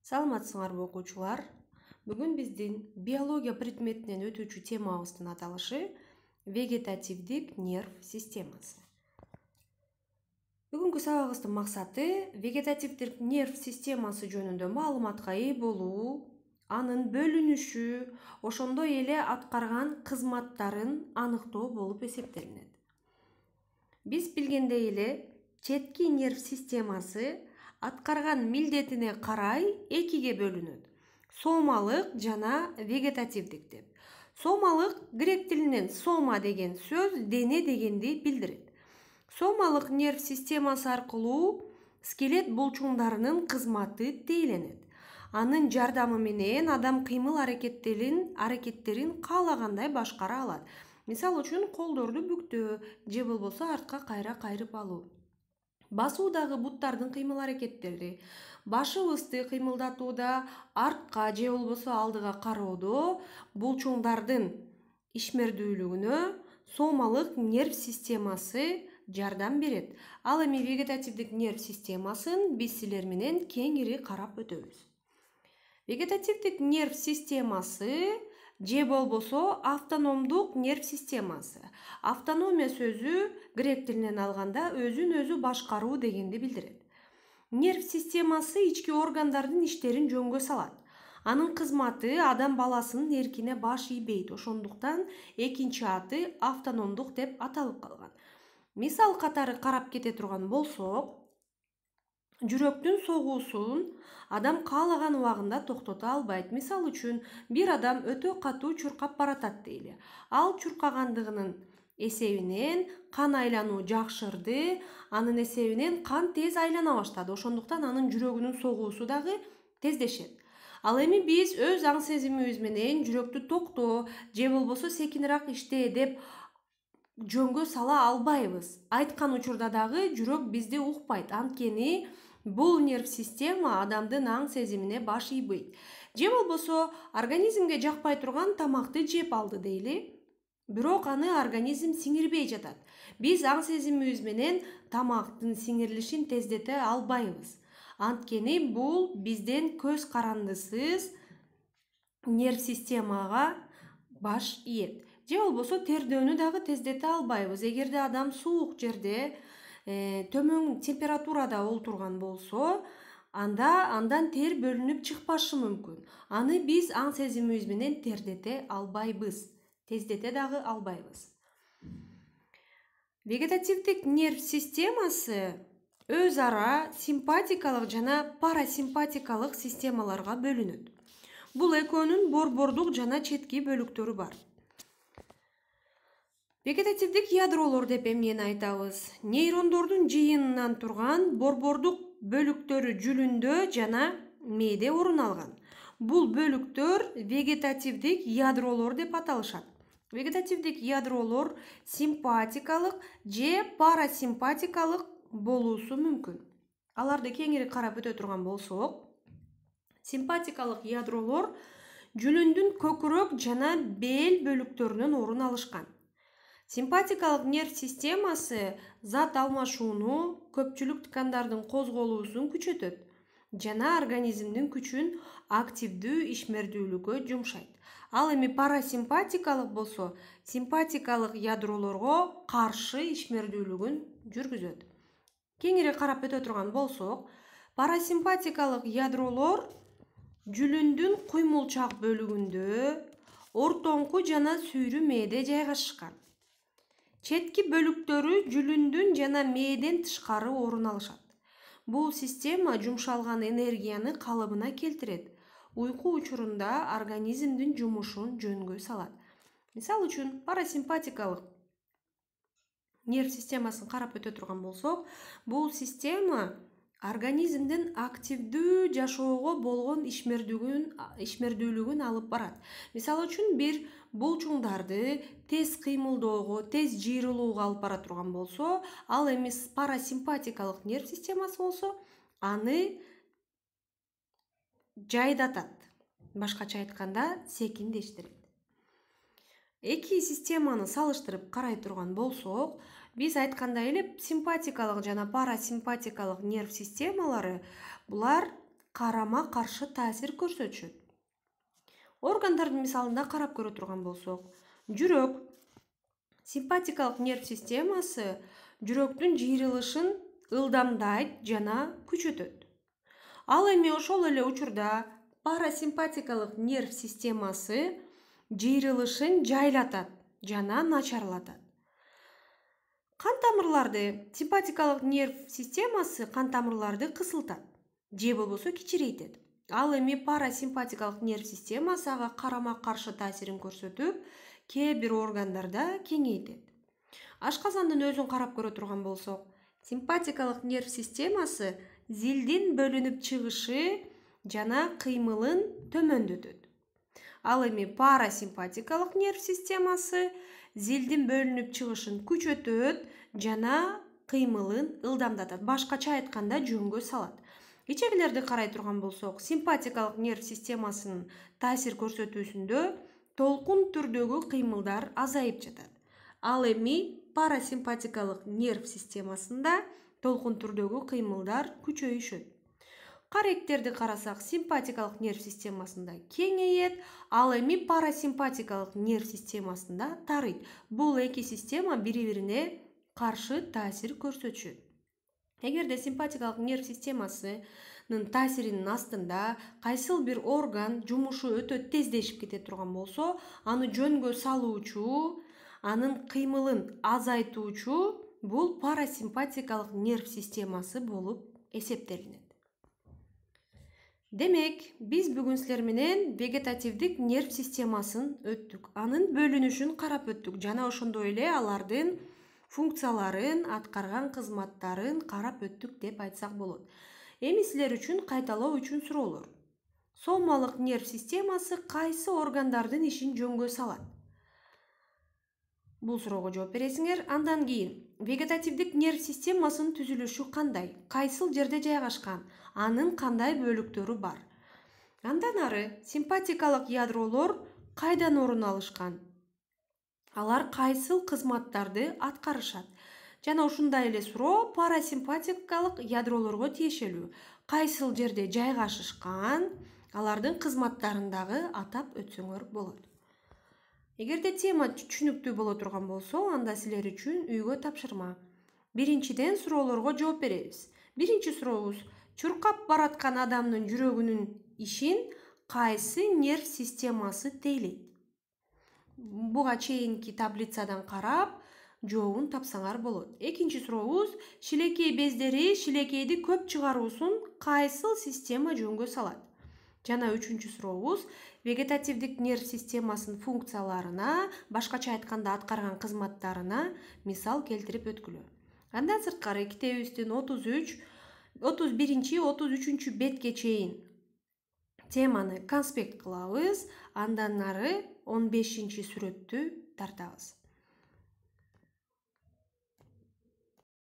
Саламатсыңарбы окуучулар? Бүгүн биздин биология предметинен өтүүчү темабыздын аталышы вегетативдик нерв системасы. Бүгүнкү сабагыбыздын максаты вегетативдик нерв системасы жөнүндө маалыматка ээ болуу, анын бөлүнүшү, ошондой эле аткарган кызматтарын аныктоо болуп эсептелинет. Биз билгендей эле четки нерв системасы аткарган милдетине карай экиге бөлүнөт. Сомалык жана вегетативдик деп. Сомалык грек тилинен сома деген сөз дене дегенди билдирет. Сомалык нерв системасы аркылуу скелет булчуңдарынын кызматы тийленет. Анын жардамы менен адам кыймыл аракеттерин каалагандай башкара алат. Мисалы үчүн колдорду бүктөө же болбосо артка кайрып алуу. Басуудагы буттардын кыймыл аракеттери, башыбызды кыймылдатууда артка же болбосо алдыга кароодо булчуңдардын ишмердүүлүгүнө сомалык нерв системасы жардам берет. Ал эми вегетативдик нерв системасын биз силер менен кеңири карап өтөбүз. Вегетативдик нерв системасы же болбосо автономдук нерв системасы. Автономия сөзү грек тилинен алганда өзүн өзү башкаруу дегенди билдирет. Нерв системасы ички органдардын иштерин жөнгө салат. Анын кызматы адам баласынын эркине баш ийбейт. Ошондуктан экинчи аты автономдук деп аталып калган. Мисал катары карап кете турган болсок, жүрөктүн согуусун адам каалаган убагында токтото албайт. Мисал үчүн, бир адам өтө катуу чуркап баратат дейли. Ал чуркагандыгынын эсебинен кан айлануу жакшырды, анын эсебинен кан тез айлана баштады. Ошондуктан анын жүрөгүнүн согуусу дагы тездешет. Ал эми биз өз аң сезимибиз менен жүрөктү токто же болбосо секинирээк иште деп жөнгө сала албайбыз. Айткан учурда дагы жүрөк бизди укпайт. Анткени бул нерв система адамдын аң сезимине баш ийбейт. Же болбосо организмге жакпай турган тамакты жеп алды дейли. Бирок аны организм сиңирбей жатат. Биз аң сезимибиз менен тамактын сиңирилишин тездете албайбыз. Анткени бул бизден көз карандысыз нерв системага баш ийет. Же болбосо тердөөнү дагы тездете албайбыз. Эгерде адам суук жерде төмөн температурада олтурган болсо, андан тер бөлүнүп чыкпашы мүмкүн. Аны биз аң сезимибиз менен тердете албайбыз. Тездете дагы албайбыз. Вегетативдик нерв системасы өз ара симпатикалык жана парасимпатикалык системаларга бөлүнөт. Бул экөөнүн борбордук жана четки бөлүктөрү бар. Вегетативдик ядролор деп эмнени айтабыз? Нейрондордун жыйынынан турган борбордук бөлүктөрү жүлүндө жана мээде орун алган. Бул бөлүктөр вегетативдик ядролор деп аталышат. Вегетативдик ядролор симпатикалык же парасимпатикалык болуусу мүмкүн. Аларды кеңири карап өтө турган болсок, симпатикалык ядролор жүлүндүн көкүрөк жана бел бөлүктөрүнөн орун алышкан. Симпатикалык нерв системасы зат алмашууну, көпчүлүк ткандардын козголуусун күчөтөт жана организмдин күчүн активдүү ишмердүүлүккө жумшайт. Ал эми парасимпатикалык болсо, симпатикалык ядролорго каршы ишмердүүлүгүн жүргүзөт. Кеңири карап өтө турган болсок, парасимпатикалык ядролор жүлүндүн куймулчак бөлүгүндө, ортоңку жана сүйрү мээде жайгашкан. Четки бөлүктөрү жүлүндүн жана мээден тышкары орун алышат. Бул система жумшалган энергияны калыбына келтирет. Уйку учурунда организмдин жумушун жөнгө салат. Мисалы үчүн, парасимпатикалык нерв системасын карап өтө турган болсок, бул система организмдин активдүү жашоого болгон ишмердүүлүгүн алып барат. Мисалы үчүн, бир булчуңдарды тез кыймылдоого, тез жыйрылууга алып бара турган болсо, ал эми парасимпатикалык нерв системасы болсо, аны жайдатат. Башкача айтканда, секиндештирет. Эки системаны салыштырып карай турган болсок, биз айткандай эле симпатикалык жана парасимпатикалык нерв системалары булар карама каршы таасир көрсөтүшөт. Органдардын мисалында карап көрө турган болсок, жүрөк симпатикалык нерв системасы жүрөктүн жыйрылышын ылдамдайт жана күчөтөт. Ал эми ошол эле учурда парасимпатикалык нерв системасы жыйрылышын жайлатат жана начарлатат. Кан тамырларды симпатикалык нерв системасы кан тамырларды кысылтат же болбосо кичирейтет. Ал эми парасимпатикалык нерв системасы ага карама каршы таасирин көрсөтүп, кээ бир органдарда кеңейтет. Ашказандын өзүн карап көрө турган болсок, симпатикалык нерв системасы зилдин бөлүнүп чыгышы жана кыймылын төмөндөтөт. Ал эми парасимпатикалык нерв системасы зилдин бөлүнүп чыгышын күчөтөт жана кыймылын ылдамдатат. Башкача айтканда жөнгө салат. Ичегилерди карай турган болсок, симпатикалык нерв системасынын таасир көрсөтүүсүндө толкун түрдөгү кыймылдар азайып жатат. Ал эми парасимпатикалык нерв системасында толкун түрдөгү кыймылдар күчөйүшөт. Каректерди карасак, симпатикалык нерв системасында кеңейет, ал эми парасимпатикалык нерв системасында тарыйт. Бул эки система бири-бирине каршы таасир көрсөтүшөт. Эгерде симпатикалык нерв системасынын таасиринин астында кайсыл бир орган жумушу өтө тездешип кете турган болсо, аны жөнгө салуучу, анын кыймылын азайтуучу бул парасимпатикалык нерв системасы болуп эсептелинет. Демек, биз бүгүн силер менен вегетативдик нерв системасын өттүк. Анын бөлүнүшүн карап өттүк жана ошондой эле алардын функцияларын, аткарган кызматтарын карап өттүк деп айтсак болот. Эми силер үчүн кайталоо үчүн суроолор. Сомалык нерв системасы кайсы органдардын ишин жөнгө салат? Бул суроого жооп бересиңер. Андан кийин вегетативдик нерв системасынын түзүлүшү кандай? Кайсыл жерде жайгашкан? Анын кандай бөлүктөрү бар? Андан ары симпатикалык ядролор кайдан орун алышкан? Алар кайсыл кызматтарды аткарышат? Жана ушундай эле суроо парасимпатикалык ядролорго тиешелүү. Кайсыл жерде жайгашышкан? Алардын кызматтарын дагы атап өтсөңөр болот. Эгерде тема түшүнүктүү боло турган болсо, анда силер үчүн үйгө тапшырма. Биринчиден суроолорго жооп беребиз. Биринчи сурообуз: чуркап бараткан адамдын жүрөгүнүн ишин кайсы нерв системасы тейлейт? Буга чейинки таблицадан карап, жообун тапсаңар болот. Экинчи сурообуз: шилекей бездери шилекейди көп чыгаруусун кайсыл система жөнгө салат? Жана үчүнчү сурообуз: вегетативдик нерв системасынын функцияларына, башкача айтканда аткарган кызматтарына мисал келтирип өткүлө. Андан сырткары китебибиздин 31-33 бетке чейин теманы конспект кылабыз, андан ары 15-сүрөттү тартабыз.